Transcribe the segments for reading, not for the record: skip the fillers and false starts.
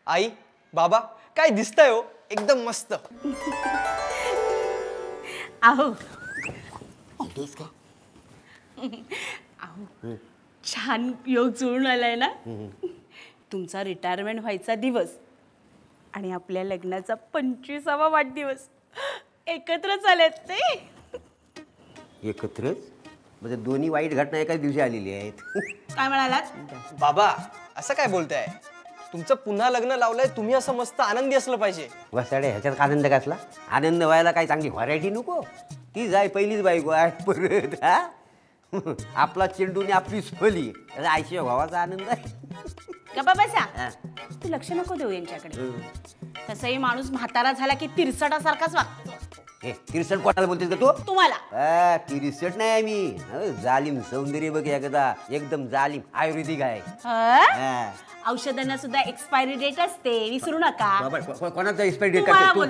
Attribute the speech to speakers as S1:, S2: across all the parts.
S1: आई बाबा काय दिसतंय हो, एकदम मस्त.
S2: आहो आहो छान योग जुळून आलाय ना. तुमचा रिटायरमेंट व्हायचा दिवस आणि आपल्या लग्नाचा 25वा वाढदिवस एकत्रच आलेत ते.
S3: एकत्रच म्हणजे दोन्ही वाईट घटना एकाच दिवशी आलेली आहेत.
S2: काय म्हणालात?
S1: बाबा असं काय बोलताय? तुमचं पुन्हा लग्न लावलंय, तुम्ही असं मस्त आनंदी असलं पाहिजे.
S3: वसाडे ह्याच्यात आनंद कसला? आनंद व्हायला काय चांगली व्हरायटी नको? ती जाय पहिलीच बायको आहे परत. हा आपला चेंडूने आपली सोली आयशिया भावाचा आनंद आहे.
S2: गप्पा बसा, तू लक्ष नको देऊ यांच्याकडे. तसंही माणूस म्हातारा झाला की तिरसटासारखाच वागतो.
S3: तिरसट कोणाला बोलतेस का तू?
S2: तुम्हाला.
S3: तिरसट नाही मी, जालिम सौंदर्य बघ एकदा, एकदम जालिम आयुर्वेदिक आहे.
S2: औषधांना सुद्धा एक्सपायरी डेट असते, विसरू नका.
S3: कोणाचा एक्सपायरी डेट?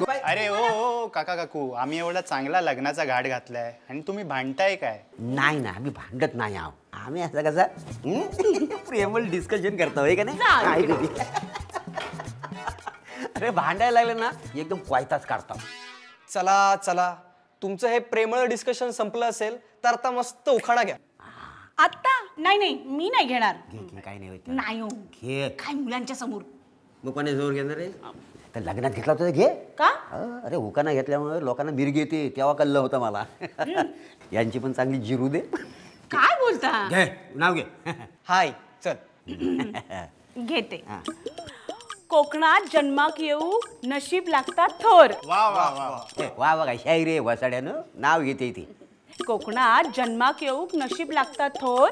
S4: अरे हो काका काकू, आम्ही एवढा चांगला लग्नाचा घाट घातलाय आणि तुम्ही भांडताय काय?
S3: नाही ना, आम्ही भांडत नाही आहो. आम्ही असं कसं प्रेमळ डिस्कशन करतो का नाही? अरे भांडायला लागलं ना एकदम क्वायताच काढतो.
S1: चला चला, तुमचं हे प्रेमळ डिस्कशन संपलं असेल तर आता मस्त उखाणा घ्या.
S2: आता नाही नाही, मी नाही घेणार.
S3: काय नाही होत.
S2: नाही हो,
S3: घे.
S2: काय मुलांच्या समोर?
S3: मग कोणा समोर घेणार आहे? तर लग्नात घेतला होता घे
S2: का?
S3: अरे हुकाना घेतल्यामुळे लोकांना मिरगी येते, तेव्हा कल्लं होतं मला. यांची पण चांगली जिरू दे.
S2: काय बोलता?
S3: घे नाव घे.
S1: हाय चल.
S2: घेते. कोकणात जन्माक येऊ नशीब लागतात थोर.
S4: वा वा वा.
S3: वा वा काय शायरी आहे वसाड्यानं, नाव घेते ती.
S2: कोकणात जन्माक येऊ नशीब लागतात थोर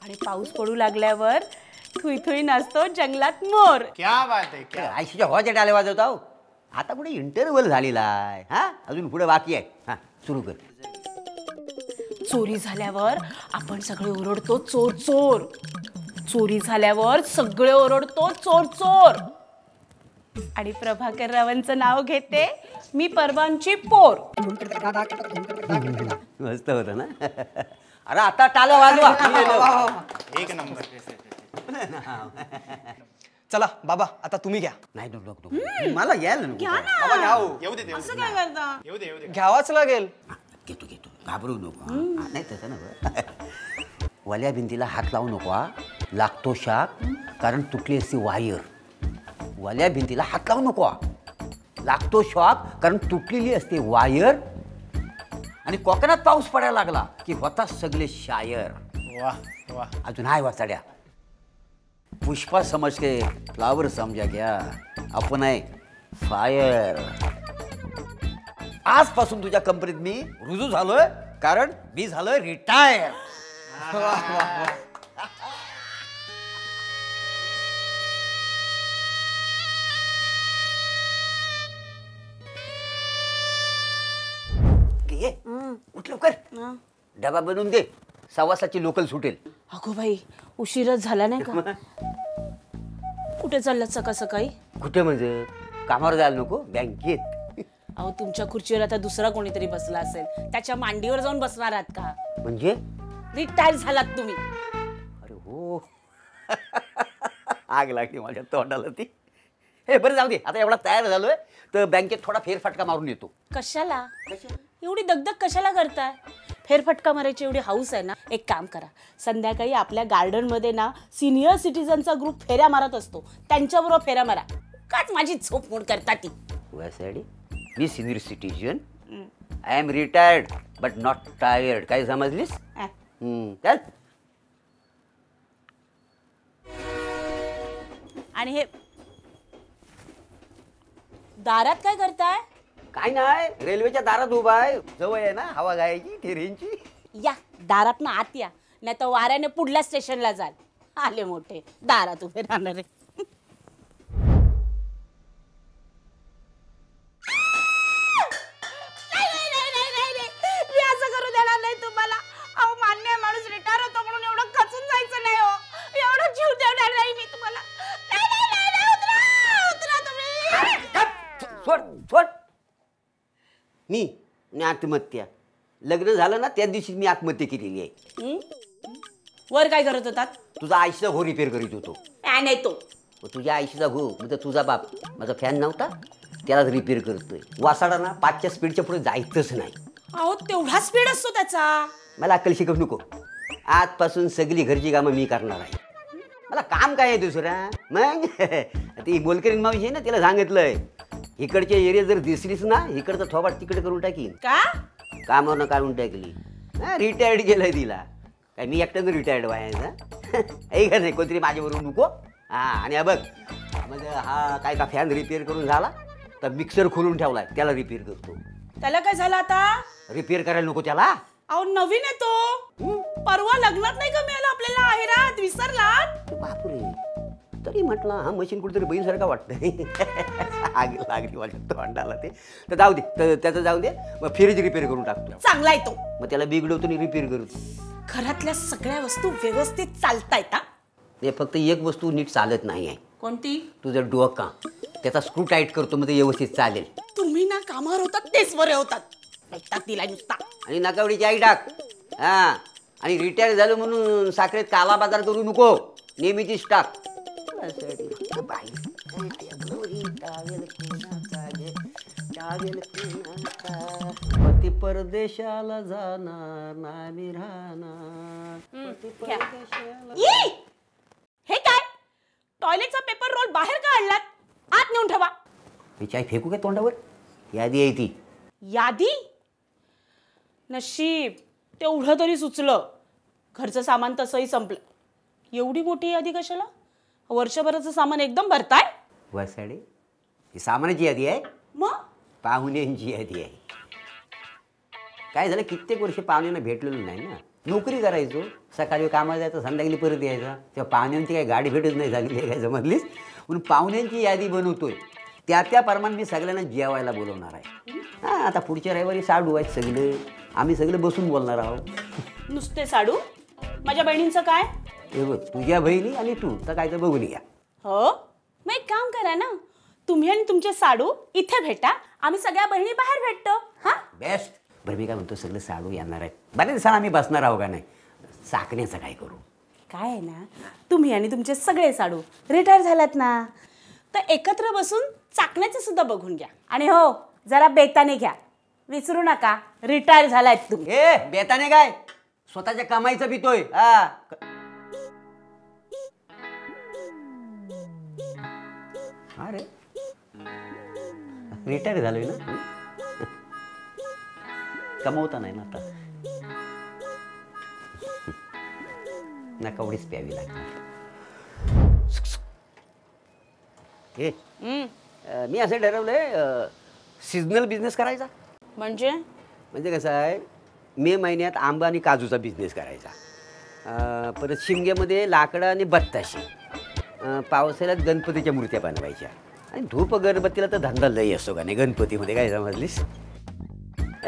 S2: आणि पाऊस पडू लागल्यावर थुई थुई नाचतो जंगलात मोर.
S4: क्या बात आहे, क्या.
S3: आयशीच्या हवाच्या टाळे वाजवत आहो. आता पुढे इंटरव्हल झालेला आहे. हा अजून पुढे बाकी आहे. हा सुरू कर.
S2: चोरी झाल्यावर आपण सगळे ओरडतो चोर चोर. चोरी झाल्यावर सगळे ओरडतो चोर चोर. आणि प्रभाकर रावांचं नाव घेते मी परवांची पोर.
S3: मस्त होत ना. अरे आता टाळ्या वाजवा.
S4: एक नंबर.
S1: चला बाबा आता तुम्ही घ्या.
S3: नाही नको मला यायला नको.
S1: बाबा घ्या हो.
S4: येऊ दे
S2: असं काय करता?
S4: येऊ दे.
S1: घ्यावाच लागेल.
S3: घेतो घाबरू नको. नाही तसं ना, वल्या भिंतीला हात लावू नको. लागतो शाक, कारण तुटली असती वायर. वल्या भिंतीला हात लावू नको. लागतो शॉक, कारण तुटलेली असते वायर. आणि कोकणात पाऊस पडायला लागला की होता सगळे शायर.
S4: वा वा.
S3: अजून हाय वाचाड्या. पुष्पा समज के फ्लावर समजा क्या, आपण आहे फायर. आजपासून तुझ्या कंपनीत मी रुजू झालोय, कारण मी झालोय रिटायर. उठ लवकर, डबा बनवून दे. 6:15ची लोकल सुटेल.
S2: अगो बाई, उशीरच झाला नाही का? कुठे चाललात सकाळ सकाळी?
S3: कुठे म्हणजे? कामावर जायला नको, बँकेत.
S2: अहो तुमच्या खुर्चीवर आता दुसरा कोणीतरी बसला असेल, त्याच्या मांडीवर जाऊन बसणार आहात का?
S3: म्हणजे
S2: रिटायर झालात तुम्ही.
S3: अरे हो. आग लागली माझ्या तोंडाला ती. हे बरं जाऊ दे, आता एवढा तयार झालोय तर बँकेत थोडा फेरफटका मारून येतो.
S2: कशाला? एवढी दगदग कशाला करताय? फेरफटका मारायची एवढी हाऊस आहे ना, एक काम करा, संध्याकाळी आपल्या गार्डन मध्ये ना सिनियर सिटीजनचा ग्रुप फेऱ्या मारत असतो, त्यांच्याबरोबर फेऱ्या मारा. काच माझी झोप मोड करता ती.
S3: वॅसाडी, मी senior citizen. I am retired but not tired. काय समजलीस? चल.
S2: आणि हे दारात काय करताय?
S3: काय नाही, रेल्वेच्या दारात उभा आहे. जवळ आहे ना हवा घायची ठेरेंची.
S2: या दारात ना आत या, नाही तर वाऱ्याने पुढल्या स्टेशनला जाल. आले मोठे दारात उभे राहणारे. मी असं करू देणार नाही तुम्हाला. अहो मान्य आहे, माणूस रिटायर होतो म्हणून एवढं खचून जायचं नाही हो. एवढं जीव देणार नाही मी तुम्हाला. उतरा तुम्ही.
S3: सोड. मी आत्महत्या. लग्न झालं ना त्या दिवशी मी आत्महत्या केलेली आहे.
S2: वर काय करत होतात?
S3: तुझा आईचा हो रिपेअर करीत होतो.
S2: फॅन आहे तो.
S3: मग तुझ्या आईशीचा भाऊ म्हणजे तुझा बाप माझा फॅन नव्हता त्यालाच रिपेअर करतोय. वासाडा ना 5च्या स्पीडच्या पुढे जायचंच नाही.
S2: अहो तेवढा स्पीड असतो त्याचा.
S3: मला अक्कल शिकवू नको. आजपासून सगळी घरची कामं मी करणार आहे. मला काम काय आहे दुसरा. मग ती बोलकरीन मावशी आहे ना तिला सांगितलंय इकडच्या एरिया जर दिसलीच ना इकडचं थोबाड तिकडे करून टाकीन.
S2: का?
S3: कामावरनं काढून टाकली. रिटायर्ड केलंय तिला. काय मी एकट्यानं रिटायर्ड व्हायचा आहे का नाही. कोणतरी माझ्याबरोबर नको. आणि हा बघ म्हणजे हा काय का फॅन रिपेअर करून झाला तर मिक्सर खोलून ठेवलाय त्याला रिपेअर करतो.
S2: त्याला काय झालं आता?
S3: रिपेअर करायला नको त्याला.
S2: अहो नवीन आहे तो. परवा लग्नात नाही का मिळालं आपल्याला आहेरात, विसरलात?
S3: बापरे. तरी म्हटलं हा मशीन कुठेतरी बैलसारखा वाटतंय. आग लागली वाटत तोंडाला ते. तर जाऊ दे त्याचं जाऊ दे. मग फ्रीज रिपेअर करून टाकतो.
S2: चांगला आहे तो.
S3: मग त्याला बिघडवतो आणि रिपेअर करतो.
S2: घरातल्या सगळ्या वस्तू व्यवस्थित चालतायत.
S3: ते फक्त एक वस्तू नीट चालत नाही आहे.
S2: कोणती?
S3: तुझं डोका. त्याचा स्क्रू टाईट करतो मग ते व्यवस्थित चालेल.
S2: तुम्ही ना कामावर होतात तेच बरे होतात. ऐकतात तिला नुसता.
S3: आणि नकावडीची आई टाक. आणि रिटायर झालो म्हणून साखरेत काला बाजार करू नको. नेहमीचीच टाक. पती परदेशाला जाणार नाही राहणार.
S2: हे काय? टॉयलेटचा पेपर रोल बाहेर का आणलात? आत नेऊन ठेवा.
S3: मी चाय फेकू काय तोंडावर. यादी आहे ती.
S2: यादी? नशीब तेवढं तरी सुचलं. घरचं सामान तसंही संपलं. एवढी मोठी यादी कशाला? वर्षभराचं सामान एकदम भरताय.
S3: वसाडे ही सामानाची यादी आहे.
S2: मग
S3: पाहुण्यांची यादी आहे. काय झालं कित्येक वर्ष पाहुण्यांना भेटलेलं नाही ना. नोकरी करायचो सकाळी कामाला जायचं संध्याकाळी परत यायचा. तेव्हा पाहुण्यांची काही गाडी भेटत नाही झाली काय जमतलीच. म्हणून पाहुण्यांची यादी बनवतोय. त्या प्रमाणे मी सगळ्यांना जेवायला बोलवणार आहे. आता पुढच्या रविवारी साडू आहेत सगळे. आम्ही सगळे बसून बोलणार आहोत.
S2: नुसते साडू? माझ्या बहिणींचं काय?
S3: हे बघ तुझ्या बहिणी आणि तू तर काय तर बघून या.
S2: हो मग एक काम करा ना. तुम्ही आणि तुमचे साडू इथे भेटा. आम्ही सगळ्या बहिणी बाहेर भेटतो. हा
S3: बेस्ट. बरं मी काय म्हणतो सगळे साडू येणार आहेत. बऱ्याच दिवसांना आम्ही बसणार आहोत का नाही. चाकण्याचं काय करू.
S2: काय आहे ना तुम्ही आणि तुमचे सगळे साडू रिटायर झालात ना तर एकत्र बसून चाकण्याचं सुद्धा बघून घ्या. आणि हो जरा बेताने घ्या. विसरू नका रिटायर झालात तुम्ही.
S3: ए बेताने काय स्वतःच्या कमाईचं पितोय. अरे रिटायर झालोय ना. कमवता नाही ना आता. नका एवढीच प्यावी लागणार. ए मी असं ठरवलंय सीजनल बिझनेस करायचा. म्हणजे कसं आहे मे महिन्यात आंबा आणि काजूचा बिझनेस करायचा. परत शिमग्यामध्ये लाकडं आणि बत्ताशी. पावसाळ्यात गणपतीच्या मूर्त्या बनवायच्या. आणि धूप अगरबत्तीला तर धंदा लई असतो का नाही गणपतीमध्ये. काय समजलीस.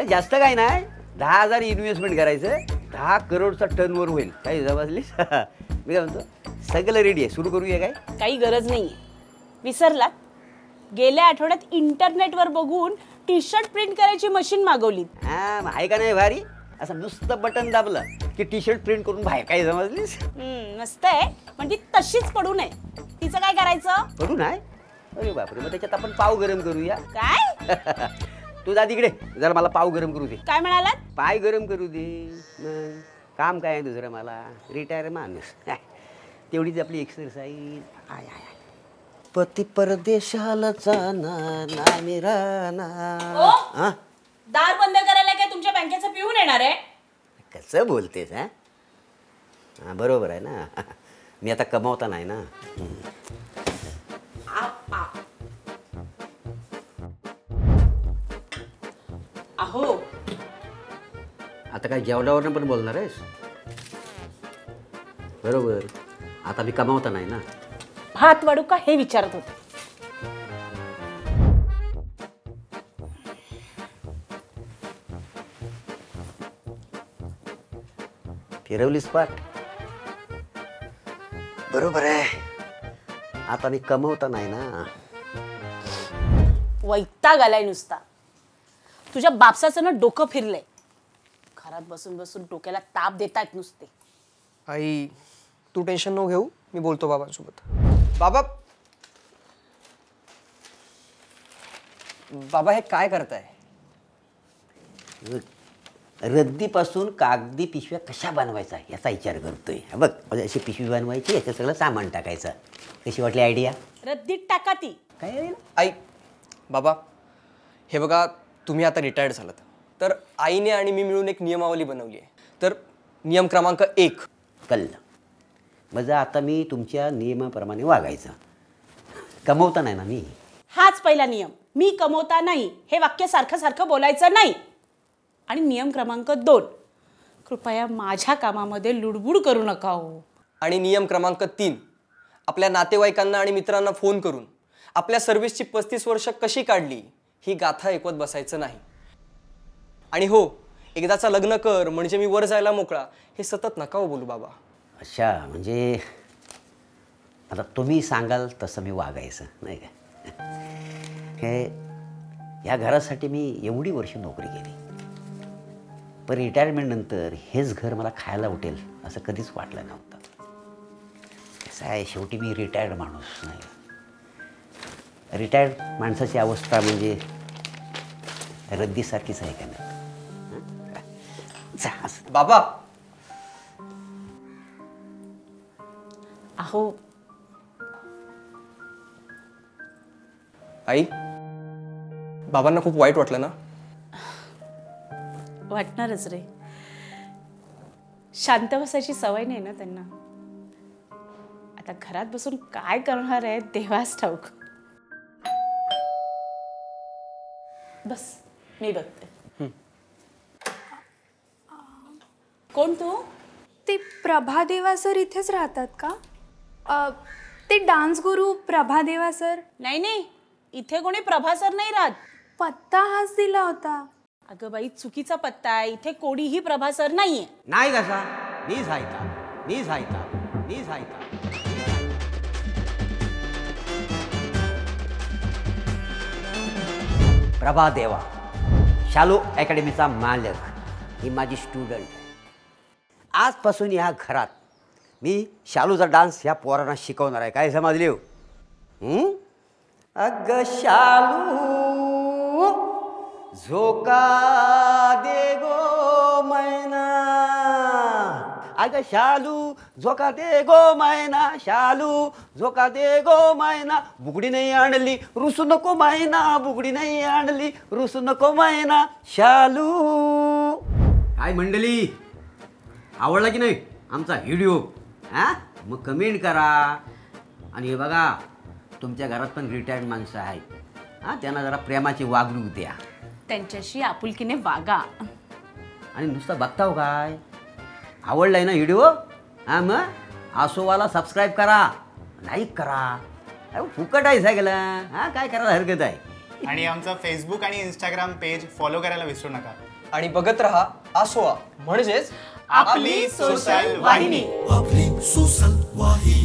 S3: जास्त काय नाही 10,000 इन्व्हेस्टमेंट करायचं. 10 करोडचा टर्नओव्हर होईल. काय समजलीस. मी काय म्हणतो सगळं रेडी आहे. सुरू करूया काय.
S2: काही गरज नाहीये. विसरलात. गेल्या आठवड्यात इंटरनेटवर बघून टी शर्ट प्रिंट करायची मशीन मागवली.
S3: आहे का नाही भारी. असं नुसतं बटन दाबलं की टी शर्ट प्रिंट करून बाहेर. काय समजलीस.
S2: मस्त आहे पण ती तशीच पडू नये. तिचं काय करायचं.
S3: पडू नाही. अरे बापरे. मग त्याच्यात आपण पाव गरम करूया.
S2: काय?
S3: तू जा तिकडे जरा मला पाव गरम करू दे.
S2: काय म्हणालात.
S3: पाय गरम करू दे. मग काम काय आहे दुसरं. मला रिटायर माणूस. तेवढीच आपली एक्सरसाइज. आय आय पती परदेशाला जाणार नाही राहणार.
S2: दार बंद करायला काय तुमच्या बँकेचं पिऊन येणार आहे.
S3: कसं बोलतेस. बरोबर आहे ना. मी आता कमावता नाही ना.
S2: अहो
S3: आता काय जेवल्यावर पण बोलणार आहेस. बरोबर. आता मी कमावता नाही ना.
S2: भात वाढू का हे विचारत होते.
S3: फिरवलीस पाठ. बरोबर आहे. आता मी कमवता नाही ना.
S2: वैताग आलाय नुसता. तुझ्या बापसाचं ना डोकं फिरलंय. घरात बसून बसून डोक्याला ताप देतायत नुसते.
S1: आई तू टेन्शन नको घेऊ. मी बोलतो बाबांसोबत. बाबा बाबा हे काय करताय?
S3: रद्दीपासून कागदी पिशव्या कशा बनवायचा याचा विचार करतोय. बघ अशी पिशवी बनवायची, याच्यात सगळं सामान टाकायचं. कशी वाटली आयडिया?
S2: रद्दीत टाका ती.
S3: काय
S1: आई बाबा हे बघा, तुम्ही आता रिटायर्ड झालात, तर आईने आणि मी मिळून एक नियमावली बनवली आहे. तर नियम क्रमांक 1.
S3: कळलं. म्हणजे आता मी तुमच्या नियमाप्रमाणे वागायचं. कमवता नाही ना मी.
S2: हाच पहिला नियम, मी कमवता नाही हे वाक्य सारखं सारखं बोलायचं नाही. आणि नियम क्रमांक 2, कृपया माझ्या कामामध्ये लुडबुड करू नका हो.
S1: आणि नियम क्रमांक 3, आपल्या नातेवाईकांना आणि मित्रांना फोन करून आपल्या सर्व्हिसची 35 वर्ष कशी काढली ही गाथा ऐकवत बसायचं नाही. आणि हो, एकदाचा लग्न कर म्हणजे मी वर जायला मोकळा हे सतत नका हो बोलू बाबा.
S3: अच्छा, म्हणजे आता तुम्ही सांगाल तसं मी वागायचं नाही का? हे ह्या घरासाठी मी एवढी वर्ष नोकरी केली, पण रिटायरमेंटनंतर हेच घर मला खायला उठेल असं कधीच वाटलं नव्हतं. कसं आहे, शेवटी मी रिटायर्ड माणूस नाही. रिटायर्ड माणसाची अवस्था म्हणजे रद्दीसारखीच आहे का नाही? जा असं.
S1: बाबा
S2: अहो
S1: आई, बाबांना खूप वाईट वाटलं ना?
S2: वाटणारच रे, शांत बसायची सवय नाही ना त्यांना. आता घरात बसून काय करणार आहे देवाच ठाऊक. बस मी बघते. कोण तू?
S5: ते प्रभादेवा सर इथेच राहतात का? ते डान्स गुरु प्रभादेवा सर.
S2: नाही नाही, इथे कोणी प्रभासर नाही राहत.
S5: पत्ता हाच दिला होता.
S2: अगं बाई, चुकीचा पत्ता आहे. इथे कोणीही प्रभासर नाहीये.
S3: नाही कसा मीच हायता, मीच हायता, मीच हायता. प्रभादेवा, शालू अकॅडमीचा मालक, ही माझी स्टुडंट आहे. आजपासून ह्या घरात मी शालूचा डान्स ह्या पोरांना शिकवणार आहे. काय समजली हो? अग शालू झोका दे गो मैना, अग शालू झोका दे गो मैना, शालू झोका दे गो मैना, बुगडी नाही आणली रुसू नको मैना, बुगडी नाही आणली रुसू नको मैना, शालू. काय मंडळी, आवडला की नाही आमचा व्हिडिओ? हां, मग कमेंट करा. आणि हे बघा, तुमच्या घरात पण रिटायर्ड माणसं आहेत, हां, त्यांना जरा प्रेमाची वागणूक द्या.
S2: त्यांच्याशी आपुलकीने वागा.
S3: आणि नुसतं बघताव काय, आवडलाय ना व्हिडिओ? हां, मग आसोवाला सबस्क्राईब करा, लाईक करा. अरे फुकट आहे सगळं. हां, काय करायला हरकत आहे.
S4: आणि आमचा फेसबुक आणि इंस्टाग्राम पेज फॉलो करायला विसरू नका.
S1: आणि बघत रहा आसोआ, म्हणजेच
S2: आपली सोशल वाहिनी.
S6: आपली सोशल वाहिनी.